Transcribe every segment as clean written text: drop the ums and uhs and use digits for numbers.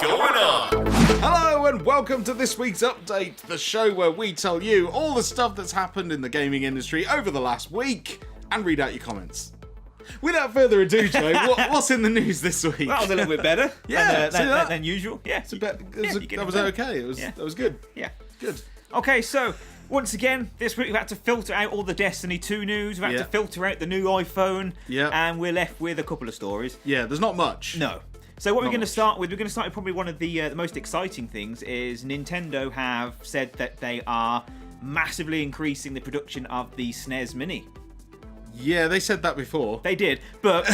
going on? Hello and welcome to this week's update, the show where we tell you all the stuff that's happened in the gaming industry over the last week and read out your comments. Without further ado, Joe, what's in the news this week? That was a little bit better than usual. Yeah, that was okay. That was good. Yeah. Good. Okay, so once again, this week we've had to filter out all the Destiny 2 news. We've had to filter out the new iPhone. Yeah. And we're left with a couple of stories. Yeah, there's not much. No. So what we're going to start with, probably one of the most exciting things is Nintendo have said that they are massively increasing the production of the SNES Mini. Yeah, they said that before. They did, but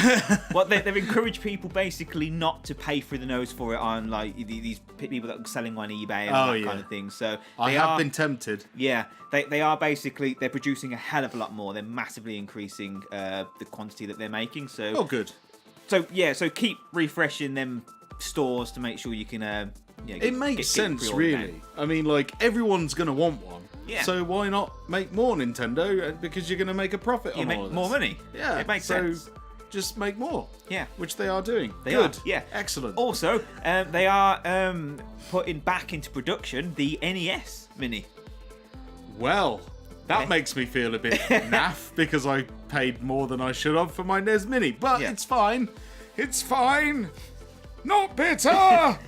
they've encouraged people basically not to pay through the nose for it on like these people that are selling on eBay and that kind of thing. So I have been tempted. Yeah, they are basically they're producing a hell of a lot more. They're massively increasing the quantity that they're making. So good. So keep refreshing them stores to make sure you can. It makes sense, really. I mean, like everyone's gonna want one. Yeah. So why not make more, Nintendo? Because you're going to make a profit on all of this. More money. Yeah. It makes sense. So just make more. Yeah. Which they are doing. They Good. are. Yeah. Excellent. Also, they are putting back into production the NES Mini. Well, that makes me feel a bit naff because I paid more than I should have for my NES Mini. But it's fine. It's fine. Not bitter.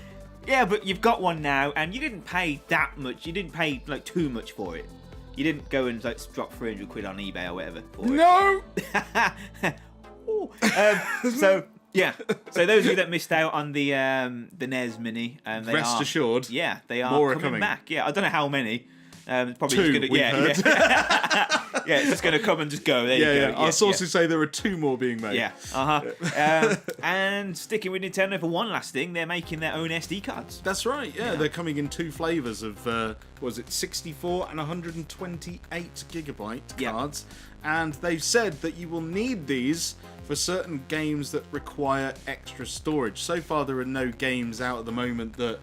Yeah, but you've got one now, and you didn't pay that much. You didn't pay like too much for it. You didn't go and like drop 300 quid on eBay or whatever for No. So those of you that missed out on the NES Mini, rest assured. Yeah, they are more coming back. Yeah, I don't know how many. Probably two, just gonna, yeah, it's just going to come and just go. There you go. Our sources say there are 2 more being made. Yeah, and sticking with Nintendo for one last thing, they're making their own SD cards. That's right. Yeah, they're coming in 2 flavors of 64 and 128 gigabyte cards, and they've said that you will need these for certain games that require extra storage. So far, there are no games out at the moment that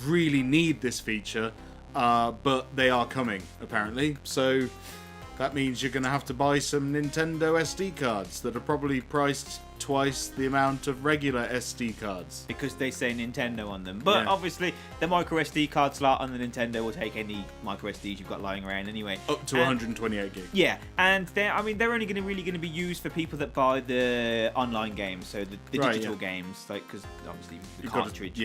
really need this feature. But they are coming, apparently. So that means you're going to have to buy some Nintendo SD cards that are probably priced twice the amount of regular SD cards. Because they say Nintendo on them. But obviously, the micro SD card slot on the Nintendo will take any micro SDs you've got lying around anyway. Up to 128 gig. Yeah, and they're only really going to be used for people that buy the online games, so the digital games, like because obviously the cartridge.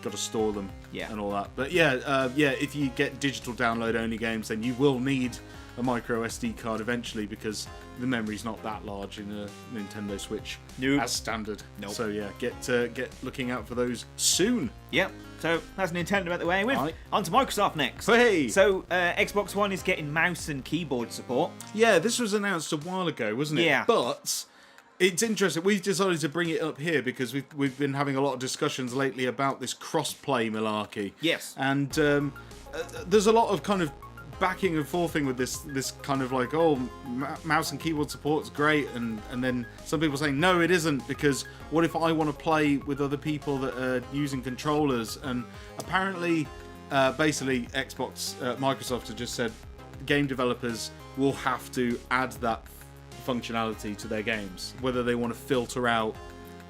Got to store them. Yeah, and all that. But if you get digital download only games, then you will need a micro SD card eventually because the memory's not that large in a Nintendo Switch as standard. So get looking out for those soon. Yep. So that's Nintendo out the way. On to Microsoft next. Hey. So Xbox One is getting mouse and keyboard support. Yeah, this was announced a while ago, wasn't it? Yeah. But it's interesting. We've decided to bring it up here because we've been having a lot of discussions lately about this cross-play malarkey. Yes. And there's a lot of kind of backing and forthing with this kind of like, mouse and keyboard support's great, and then some people saying no, it isn't, because what if I want to play with other people that are using controllers? And apparently basically Microsoft have just said game developers will have to add that functionality to their games, whether they want to filter out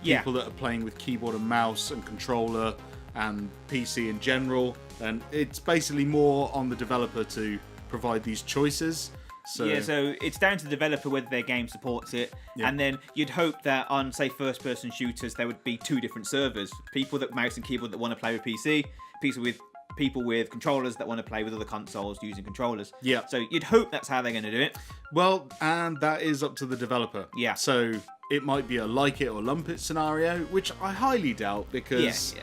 people that are playing with keyboard and mouse and controller and PC in general. And it's basically more on the developer to provide these choices. So it's down to the developer whether their game supports it. And then you'd hope that on, say, first-person shooters, there would be 2 different servers. People that mouse and keyboard that want to play with PC, people with controllers that want to play with other consoles using controllers. Yeah. So you'd hope that's how they're going to do it. Well, and that is up to the developer. Yeah. So it might be a like it or lump it scenario, which I highly doubt because...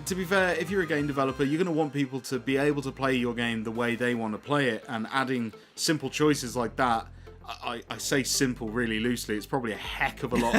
To be fair, if you're a game developer, you're going to want people to be able to play your game the way they want to play it, and adding simple choices like that, I say simple really loosely, it's probably a heck of a lot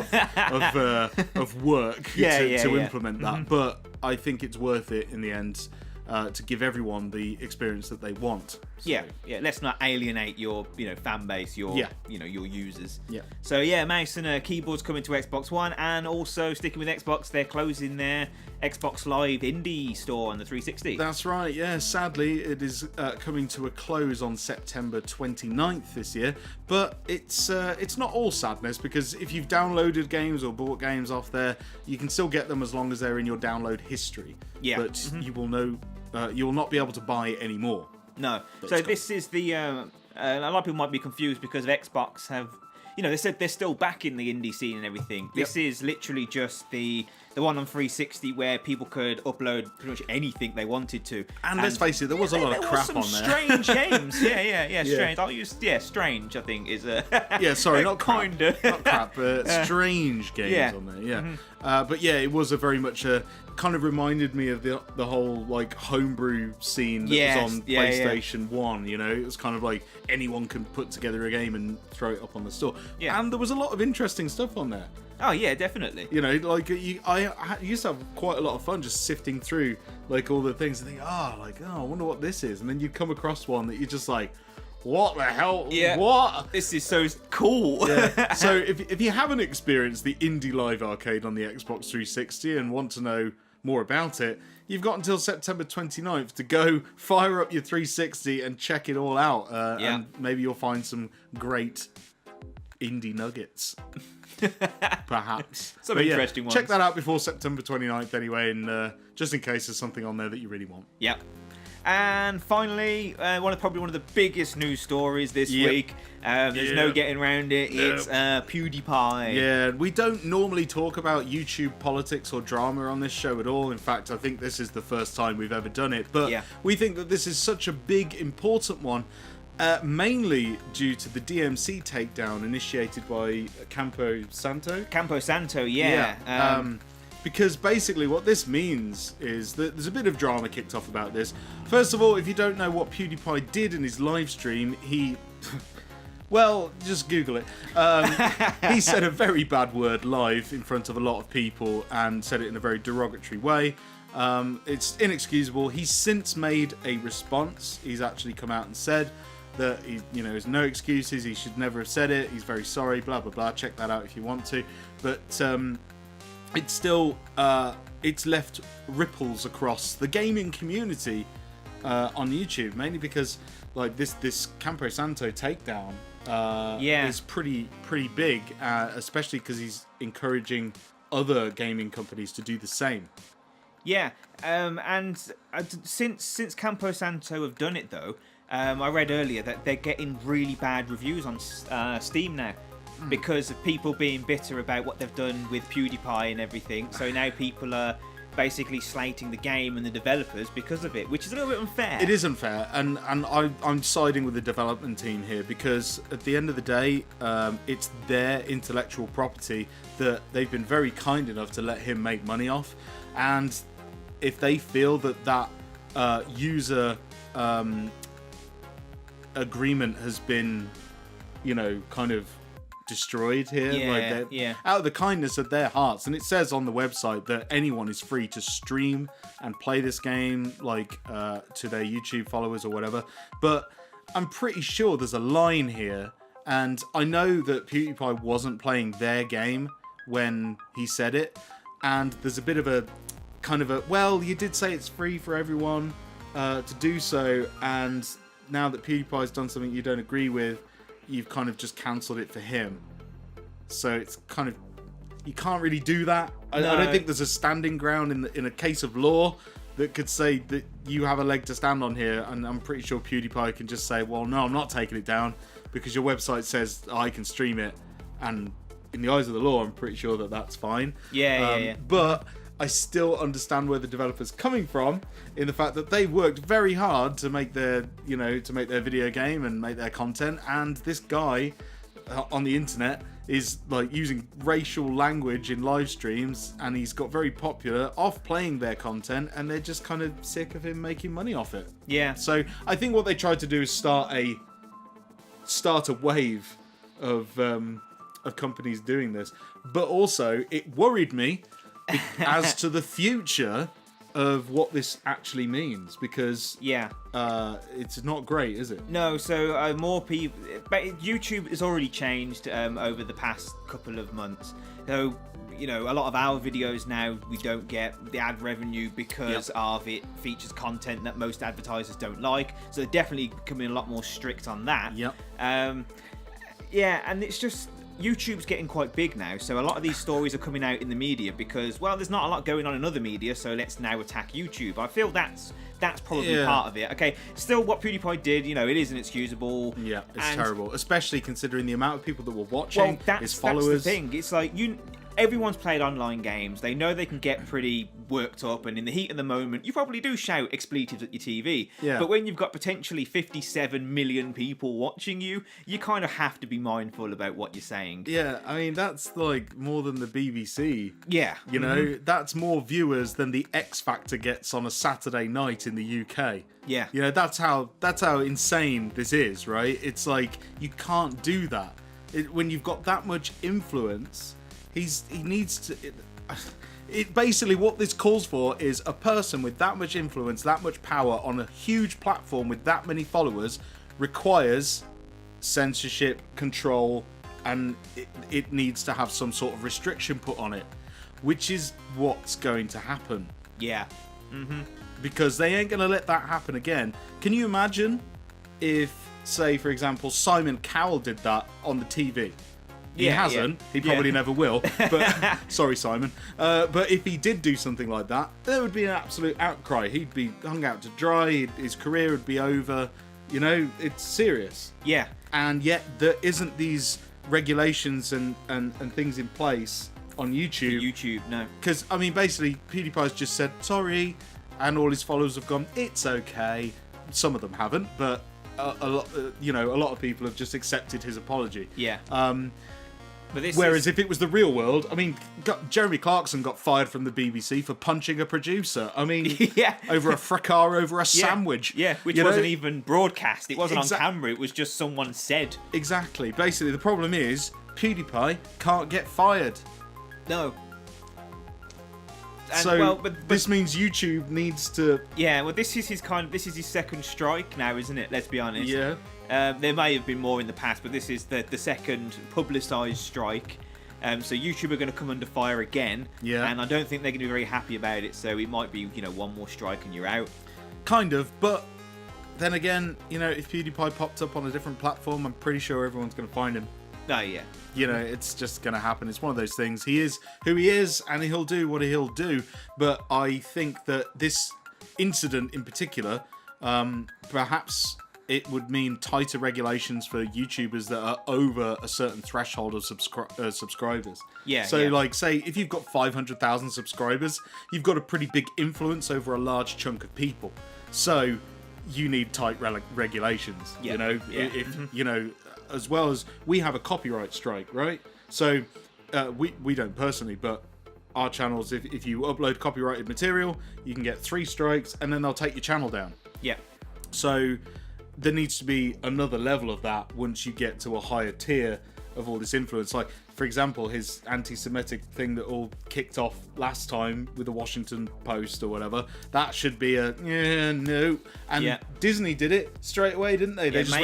of work to implement that, but I think it's worth it in the end to give everyone the experience that they want. So. Yeah. Let's not alienate your, fan base, your users. Yeah. So yeah, mouse and keyboards coming to Xbox One, and also sticking with Xbox, they're closing their Xbox Live Indie store on the 360. That's right. Yeah. Sadly, it is coming to a close on September 29th this year. But it's not all sadness, because if you've downloaded games or bought games off there, you can still get them as long as they're in your download history. Yeah. But you will not be able to buy it anymore. No. So this is the a lot of people might be confused because of Xbox have, they said they're still back in the indie scene and everything. This is literally just the one on 360 where people could upload pretty much anything they wanted to. And let's face it, there was a lot of crap on there. Strange games. Yeah, strange. I'll use strange, I think is sorry, not kinda not crap, but strange games on there. Yeah. But yeah, it was a very much kind of reminded me of the whole like homebrew scene that was on PlayStation 1. It was kind of like anyone can put together a game and throw it up on the store. Yeah. And there was a lot of interesting stuff on there. Oh yeah, definitely. I used to have quite a lot of fun just sifting through like all the things and think, I wonder what this is, and then you'd come across one that you're just like, what the hell? Yeah. What? This is so cool. Yeah. So if you haven't experienced the Indie Live Arcade on the Xbox 360 and want to know more about it, you've got until September 29th to go fire up your 360 and check it all out. And maybe you'll find some great indie nuggets. Perhaps. Some interesting ones. Check that out before September 29th anyway, and just in case there's something on there that you really want. Yep. And finally, probably one of the biggest news stories this week. There's no getting around it. It's PewDiePie. Yeah, we don't normally talk about YouTube politics or drama on this show at all. In fact, I think this is the first time we've ever done it. But we think that this is such a big, important one. Mainly due to the DMC takedown initiated by Campo Santo. Campo Santo, yeah. Because basically what this means is that there's a bit of drama kicked off about this. First of all, if you don't know what PewDiePie did in his live stream, he... Well, just Google it. He said a very bad word live in front of a lot of people and said it in a very derogatory way. It's inexcusable. He's since made a response. He's actually come out and said that there's no excuses. He should never have said it. He's very sorry. Blah blah blah. Check that out if you want to. But it's still it's left ripples across the gaming community on YouTube, mainly because like this Campo Santo takedown is pretty big, especially because he's encouraging other gaming companies to do the same. Yeah, and since Campo Santo have done it though, I read earlier that they're getting really bad reviews on Steam now because of people being bitter about what they've done with PewDiePie and everything. So now people are basically slating the game and the developers because of it, which is a little bit unfair. It is unfair, and I'm siding with the development team here because at the end of the day, it's their intellectual property that they've been very kind enough to let him make money off, and if they feel that user agreement has been, kind of destroyed here, out of the kindness of their hearts, and it says on the website that anyone is free to stream and play this game, to their YouTube followers or whatever. But I'm pretty sure there's a line here, and I know that PewDiePie wasn't playing their game when he said it, and there's a bit of a kind of well, you did say it's free for everyone to do so, and now that PewDiePie's done something you don't agree with, you've kind of just cancelled it for him. So it's kind of, you can't really do that. I don't think there's a standing ground in a case of law that could say that you have a leg to stand on here, and I'm pretty sure PewDiePie can just say, well, no, I'm not taking it down because your website says I can stream it, and in the eyes of the law, I'm pretty sure that that's fine. Yeah. But I still understand where the developer's coming from in the fact that they worked very hard to make their, video game and make their content, and this guy on the internet is like using racial language in live streams, and he's got very popular off playing their content, and they're just kind of sick of him making money off it. Yeah. So I think what they tried to do is start a wave of companies doing this, but also it worried me as to the future of what this actually means, because Yeah. it's not great, is it? No, so more people. But YouTube has already changed over the past couple of months. So, you know, a lot of our videos now, we don't get the ad revenue because of it features content that most advertisers don't like. So they're definitely becoming a lot more strict on that. Yep. Yeah, and it's just, YouTube's getting quite big now, so a lot of these stories are coming out in the media because, well, there's not a lot going on in other media, so let's now attack YouTube. I feel that's probably part of it. Okay, still, what PewDiePie did, you know, it is inexcusable. Yeah, it's terrible, especially considering the amount of people that were watching, his followers. That's the thing. It's like, everyone's played online games. They know they can get pretty worked up, and in the heat of the moment, you probably do shout expletives at your TV. Yeah. But when you've got potentially 57 million people watching you, you kind of have to be mindful about what you're saying. Yeah, I mean, that's like more than the BBC. Yeah. You know, that's more viewers than the X Factor gets on a Saturday night in the UK. Yeah. You know, that's how insane this is, right? It's like, you can't do that. When you've got that much influence, he needs to... It basically, what this calls for is a person with that much influence, that much power on a huge platform with that many followers requires censorship, control, and it needs to have some sort of restriction put on it, which is what's going to happen. Yeah. Because they ain't going to let that happen again. Can you imagine if, say, for example, Simon Cowell did that on the TV? He hasn't. He probably never will. But sorry, Simon. But if he did do something like that, there would be an absolute outcry. He'd be hung out to dry. His career would be over. You know, it's serious. Yeah. And yet there isn't these regulations and things in place on YouTube. YouTube, no. Because, I mean, basically, PewDiePie's just said, sorry, and all his followers have gone, it's okay. Some of them haven't, but a lot of people have just accepted his apology. Yeah. But whereas if it was the real world, I mean, Jeremy Clarkson got fired from the BBC for punching a producer. I mean, over a fracas over a sandwich. Yeah, which wasn't even broadcast. It wasn't on camera. It was just someone said. Exactly. Basically, the problem is PewDiePie can't get fired. No. And, but this means YouTube needs to. Yeah, well, this is his second strike now, isn't it? Let's be honest. Yeah. There may have been more in the past, but this is the second publicised strike. So YouTube are going to come under fire again. Yeah. And I don't think they're going to be very happy about it. So it might be, one more strike and you're out. Kind of, but then again, if PewDiePie popped up on a different platform, I'm pretty sure everyone's going to find him. Oh, yeah. It's just going to happen. It's one of those things. He is who he is, and he'll do what he'll do. But I think that this incident in particular, perhaps it would mean tighter regulations for YouTubers that are over a certain threshold of subscribers. Yeah. So, like, say, if you've got 500,000 subscribers, you've got a pretty big influence over a large chunk of people. So, you need tight regulations. Yeah. If as well as we have a copyright strike, right? So we don't personally, but our channels, if you upload copyrighted material, you can get 3 strikes and then they'll take your channel down. Yeah. So there needs to be another level of that once you get to a higher tier of all this influence. Like, for example, his anti-Semitic thing that all kicked off last time with the Washington Post or whatever, that should be a no. And Disney did it straight away, didn't they? They just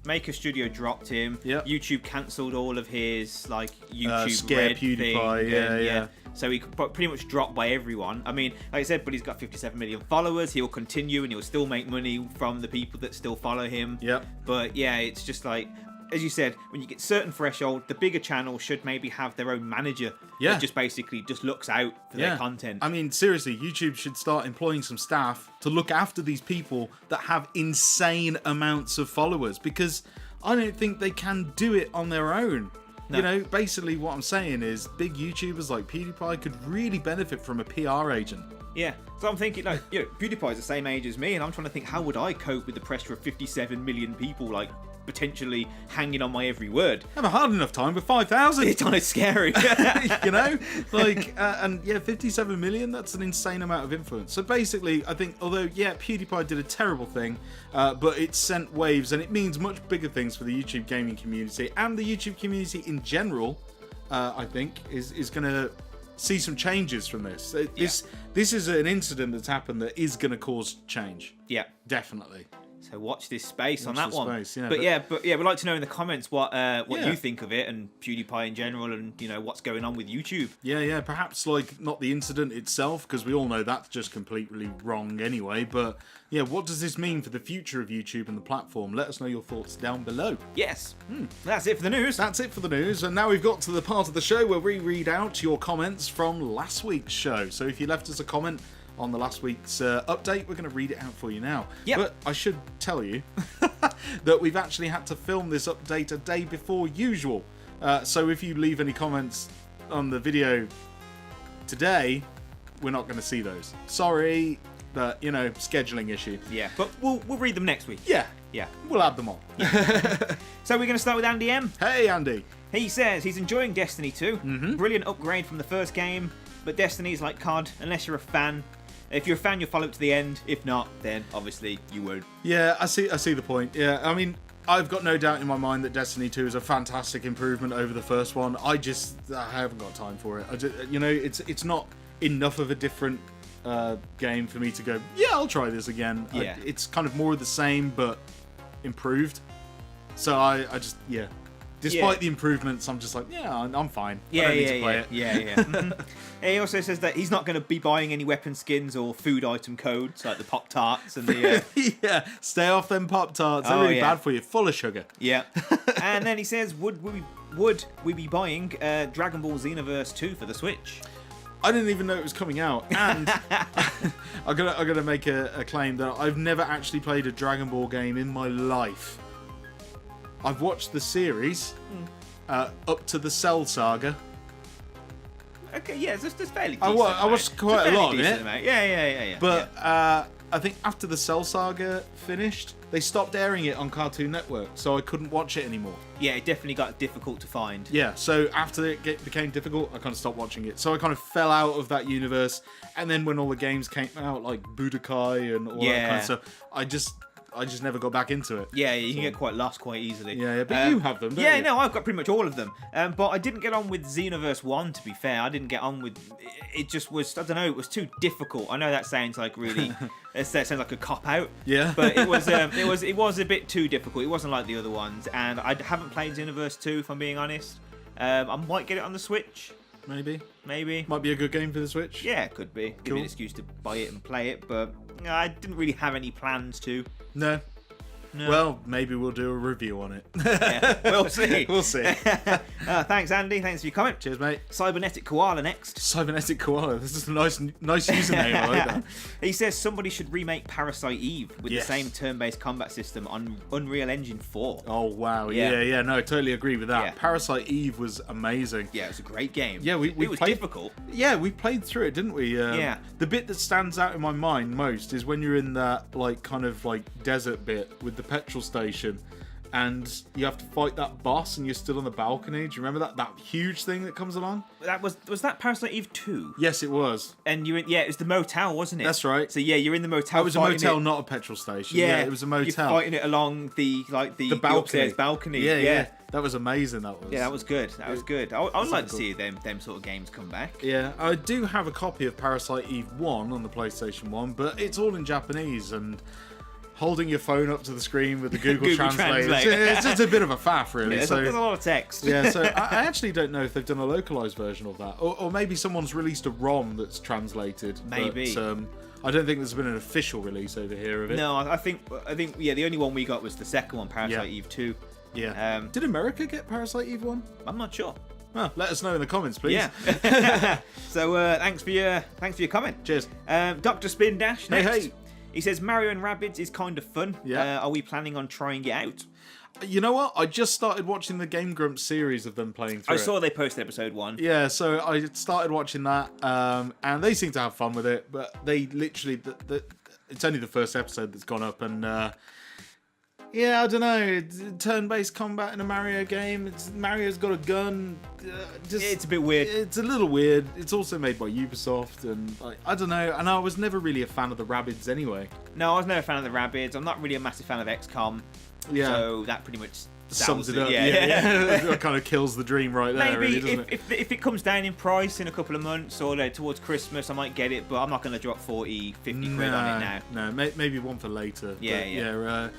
Maker Studio dropped him. Yep. YouTube cancelled all of his YouTube Scare Red PewDiePie, thing. yeah. So he pretty much dropped by everyone. I mean, like I said, but he's got 57 million followers. He will continue and he'll still make money from the people that still follow him. Yep. But yeah, it's just like, as you said, when you get certain threshold, the bigger channels should maybe have their own manager that just basically just looks out for their content. I mean, seriously, YouTube should start employing some staff to look after these people that have insane amounts of followers, because I don't think they can do it on their own. No. Basically what I'm saying is big YouTubers like PewDiePie could really benefit from a PR agent. Yeah, so I'm thinking, PewDiePie's the same age as me, and I'm trying to think, how would I cope with the pressure of 57 million people, potentially hanging on my every word? I have a hard enough time with 5,000. It's kind of scary. 57 million, that's an insane amount of influence. So basically, I think, although, PewDiePie did a terrible thing, but it sent waves, and it means much bigger things for the YouTube gaming community, and the YouTube community in general, I think, is going to see some changes from this. This is an incident that's happened that is going to cause change. Yeah, definitely. So watch this space on that one. Space, yeah, but we'd like to know in the comments what you think of it and PewDiePie in general, and what's going on with YouTube. Yeah. Perhaps like not the incident itself, because we all know that's just completely wrong anyway. But yeah, what does this mean for the future of YouTube and the platform? Let us know your thoughts down below. Yes. That's it for the news. That's it for the news, and now we've got to the part of the show where we read out your comments from last week's show. So if you left us a comment on the last week's update, we're going to read it out for you now. Yep. But I should tell you that we've actually had to film this update a day before usual. So if you leave any comments on the video today, we're not going to see those. Sorry, but scheduling issue. Yeah, but we'll read them next week. Yeah, we'll add them on. So we're going to start with Andy M. Hey, Andy. He says he's enjoying Destiny 2. Brilliant upgrade from the first game, but Destiny is like COD. Unless you're a fan. If you're a fan, you'll follow it to the end. If not, then obviously you won't. Yeah, I see the point. Yeah, I mean, I've got no doubt in my mind that Destiny 2 is a fantastic improvement over the first one. I haven't got time for it. It's not enough of a different game for me to go, yeah, I'll try this again. Yeah. It's kind of more of the same, but improved. So I just, despite the improvements, I'm just like, I'm fine. I don't need to play it. Yeah. He also says that he's not going to be buying any weapon skins or food item codes like the Pop-Tarts and the... Yeah, stay off them Pop-Tarts. They're really bad for you. Full of sugar. Yeah. And then he says, would we be buying Dragon Ball Xenoverse 2 for the Switch? I didn't even know it was coming out, and I'm gonna make a claim that I've never actually played a Dragon Ball game in my life. I've watched the series up to the Cell Saga. Okay, yeah, it's fairly decent. I watched quite a lot of it. Yeah. But I think after the Cell Saga finished, they stopped airing it on Cartoon Network, so I couldn't watch it anymore. Yeah, it definitely got difficult to find. Yeah, so after it became difficult, I kind of stopped watching it. So I kind of fell out of that universe, and then when all the games came out, like Budokai and all that kind of stuff, I just never got back into it. Yeah, you can get quite lost quite easily. Yeah, but you have them, don't you? Yeah, no, I've got pretty much all of them. But I didn't get on with Xenoverse 1, to be fair. I didn't get on with... It just was, I don't know, it was too difficult. I know that sounds like really... That sounds like a cop-out. Yeah. But it was a bit too difficult. It wasn't like the other ones. And I haven't played Xenoverse 2, if I'm being honest. I might get it on the Switch. Maybe. Might be a good game for the Switch. Yeah, it could be. Give me an excuse to buy it and play it, but I didn't really have any plans to. No. Well, maybe we'll do a review on it. Yeah, we'll see. We'll see. Thanks, Andy. Thanks for your comment. Cheers, mate. Cybernetic Koala next. Cybernetic Koala. This is a nice username. I like that. He says somebody should remake Parasite Eve with the same turn-based combat system on Unreal Engine 4. Oh, wow. Yeah. No, I totally agree with that. Yeah. Parasite Eve was amazing. Yeah, it was a great game. Yeah, it was difficult. Yeah, we played through it, didn't we? Yeah. The bit that stands out in my mind most is when you're in that kind of desert bit with the petrol station, and you have to fight that boss, and you're still on the balcony. Do you remember that huge thing that comes along? Was that Parasite Eve 2? Yes, it was. And it was the motel, wasn't it? That's right. So you're in the motel. It was a motel, not a petrol station. Yeah, it was a motel. You're fighting it along the balcony. Balcony. Yeah. That was amazing. Yeah, that was good. That was good. I would like to see them sort of games come back. Yeah, I do have a copy of Parasite Eve 1 on the PlayStation 1, but it's all in Japanese, and holding your phone up to the screen with the Google Translate. It's just a bit of a faff, really. Yeah, there's a lot of text. Yeah, so I actually don't know if they've done a localized version of that, or maybe someone's released a ROM that's translated. Maybe. But, I don't think there's been an official release over here of it. No, I think the only one we got was the second one, Parasite Eve 2. Yeah. Did America get Parasite Eve 1? I'm not sure. Well, let us know in the comments, please. Yeah. So thanks for your comment. Cheers. Dr. Spin Dash next. Hey. He says Mario and Rabbids is kind of fun. Yeah. Are we planning on trying it out? You know what? I just started watching the Game Grumps series of them playing through I saw they posted episode 1. Yeah, so I started watching that, and they seem to have fun with it, but they literally... it's only the first episode that's gone up, and... yeah, I don't know. Turn-based combat in a Mario game. Mario's got a gun. It's a bit weird. It's a little weird. It's also made by Ubisoft, and I don't know. And I was never really a fan of the Rabbids anyway. No, I was never a fan of the Rabbids. I'm not really a massive fan of XCOM. Yeah. So that pretty much sums it sells up. it, yeah. It kind of kills the dream right there, Maybe really, doesn't it? if it comes down in price in a couple of months or towards Christmas, I might get it, but I'm not going to drop 40, 50 quid on it now. No, maybe one for later. Yeah.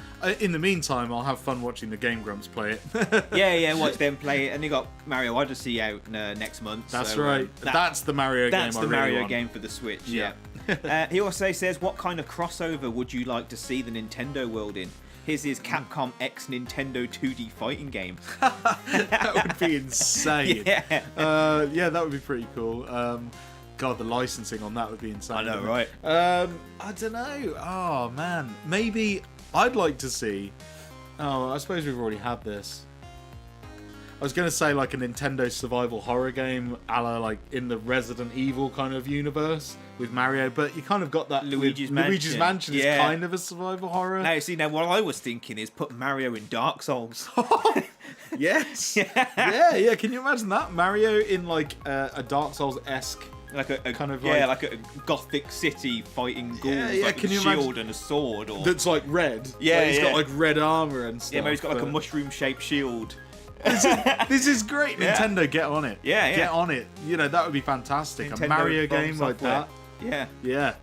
In the meantime, I'll have fun watching the Game Grumps play it. yeah, watch them play it. And they got Mario Odyssey out next month. That's so, right. That's the Mario game. That's the I really Mario want. game for the Switch. Yeah. He also says, what kind of crossover would you like to see the Nintendo world in? His is Capcom X Nintendo 2D fighting game. That would be insane. Yeah. That would be pretty cool. God, the licensing on that would be insane. I know, right? I don't know. Oh, man. Maybe I'd like to see... Oh, I suppose we've already had this. I was going to say like a Nintendo survival horror game, a la like in the Resident Evil kind of universe with Mario, but you kind of got that Luigi's with Luigi's Mansion is kind of a survival horror. Now what I was thinking is put Mario in Dark Souls. Yes. yeah. Can you imagine that? Mario in like a Dark Souls-esque like a kind of like a gothic city fighting ghouls like can with you a shield imagine and a sword or that's like red. Yeah, he's got like red armor and stuff. Yeah, maybe he's got like a mushroom shaped shield. This is great. Nintendo, get on it. Yeah. Get on it. You know, that would be fantastic. Nintendo a Mario From game like Software. that.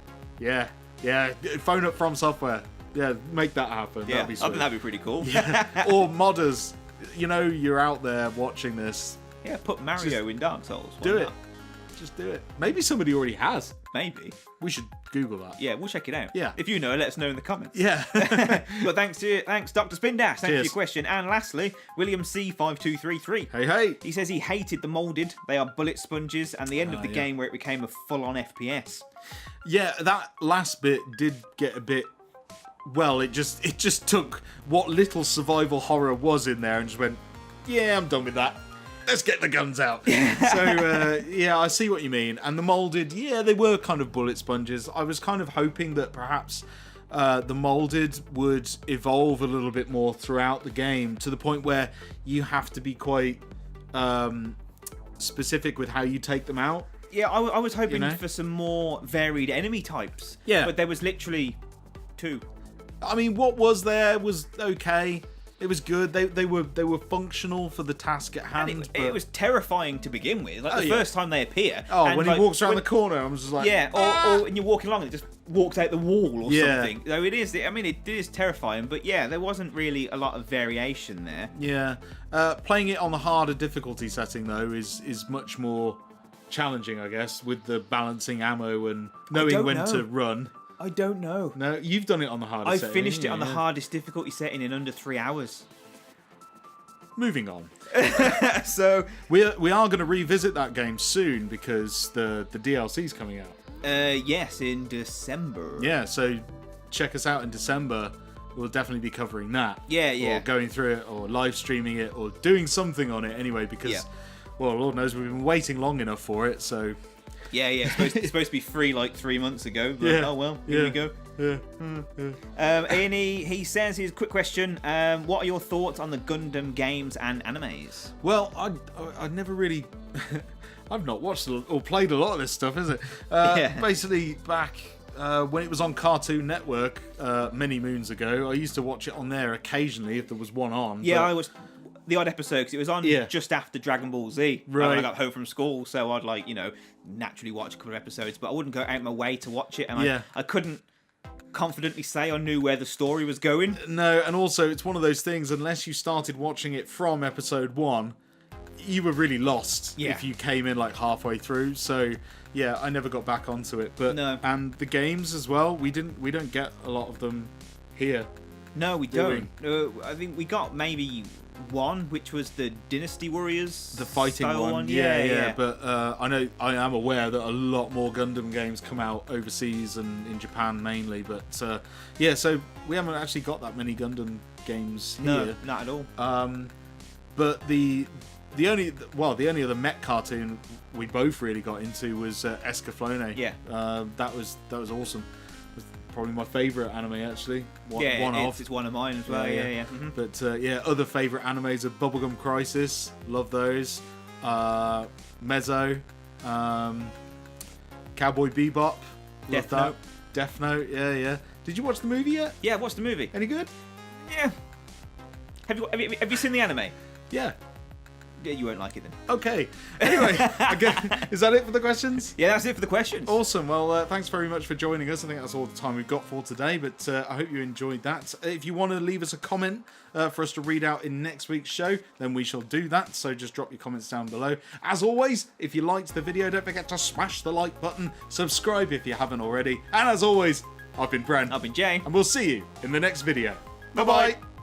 Yeah. Phone up From Software. Yeah, make that happen. Yeah, That'd be sweet. I think that'd be pretty cool. Yeah. Or modders. You know, you're out there watching this. Yeah, put Mario in Dark Souls. Do it. Just do it. Maybe somebody already has. Maybe. We should Google that. Yeah, we'll check it out. Yeah. If you know, let us know in the comments. Yeah. Well, thanks, Dr. Spindash. Thanks for your Cheers. question. And lastly, William C5233. Hey. He says he hated the molded. They are bullet sponges, and the end of the game where it became a full-on FPS. Yeah, that last bit did get a bit. Well, it just took what little survival horror was in there and just went, yeah, I'm done with that. Let's get the guns out. So, I see what you mean. And the molded, they were kind of bullet sponges. I was kind of hoping that perhaps the molded would evolve a little bit more throughout the game to the point where you have to be quite specific with how you take them out. Yeah, I was hoping for some more varied enemy types. Yeah. But there was literally 2. I mean, what was there was okay. It was good. They were functional for the task at hand. And it was terrifying to begin with. Like the first time they appear. Oh, and when he walks around the corner, I was just like, or and you're walking along and it just walks out the wall or Yeah. something. So it is. I mean, it is terrifying. But yeah, there wasn't really a lot of variation there. Yeah. Playing it on the harder difficulty setting though is much more challenging, I guess, with the balancing ammo and knowing when to run. I don't know. No, you've done it on the hardest setting. I finished it on the hardest difficulty setting in under 3 hours. Moving on. So we are going to revisit that game soon because the DLC's coming out. Yes, in December. Yeah, so check us out in December. We'll definitely be covering that. Yeah. Or going through it, or live streaming it, or doing something on it anyway. Because, well, Lord knows we've been waiting long enough for it. So. Yeah. It's supposed to be free like 3 months ago. But, oh well, here we go. Ian, he says his quick question. What are your thoughts on the Gundam games and animes? Well, I never really. I've not watched or played a lot of this stuff, is it? Basically, back when it was on Cartoon Network many moons ago, I used to watch it on there occasionally if there was one on. Yeah, I was. The odd episode, because it was on just after Dragon Ball Z. Right. When I got home from school, so I'd naturally watch a couple of episodes, but I wouldn't go out my way to watch it, and I couldn't confidently say I knew where the story was going. No, and also it's one of those things, unless you started watching it from episode 1, you were really lost if you came in like halfway through. So yeah, I never got back onto it. But and the games as well, we don't get a lot of them here. No, we don't. I think we got maybe one, which was the Dynasty Warriors, the fighting one. Yeah. But I am aware that a lot more Gundam games come out overseas and in Japan mainly. But so we haven't actually got that many Gundam games here. No, not at all. But the only other mech cartoon we both really got into was Escaflowne. Yeah. That was awesome. Probably my favourite anime actually. It's one of mine as well. Yeah. Mm-hmm. But other favourite animes are Bubblegum Crisis. Love those. Mezzo. Cowboy Bebop. Love that. Death Note. Yeah. Did you watch the movie yet? Yeah, watched the movie. Any good? Yeah. Have you seen the anime? Yeah. Yeah, you won't like it then. Okay. Anyway, again, is that it for the questions? Yeah, that's it for the questions. Awesome. Well, thanks very much for joining us. I think that's all the time we've got for today, but I hope you enjoyed that. If you want to leave us a comment for us to read out in next week's show, then we shall do that. So just drop your comments down below. As always, if you liked the video, don't forget to smash the like button, subscribe if you haven't already. And as always, I've been Bren. I've been Jay. And we'll see you in the next video. Bye-bye. Bye-bye.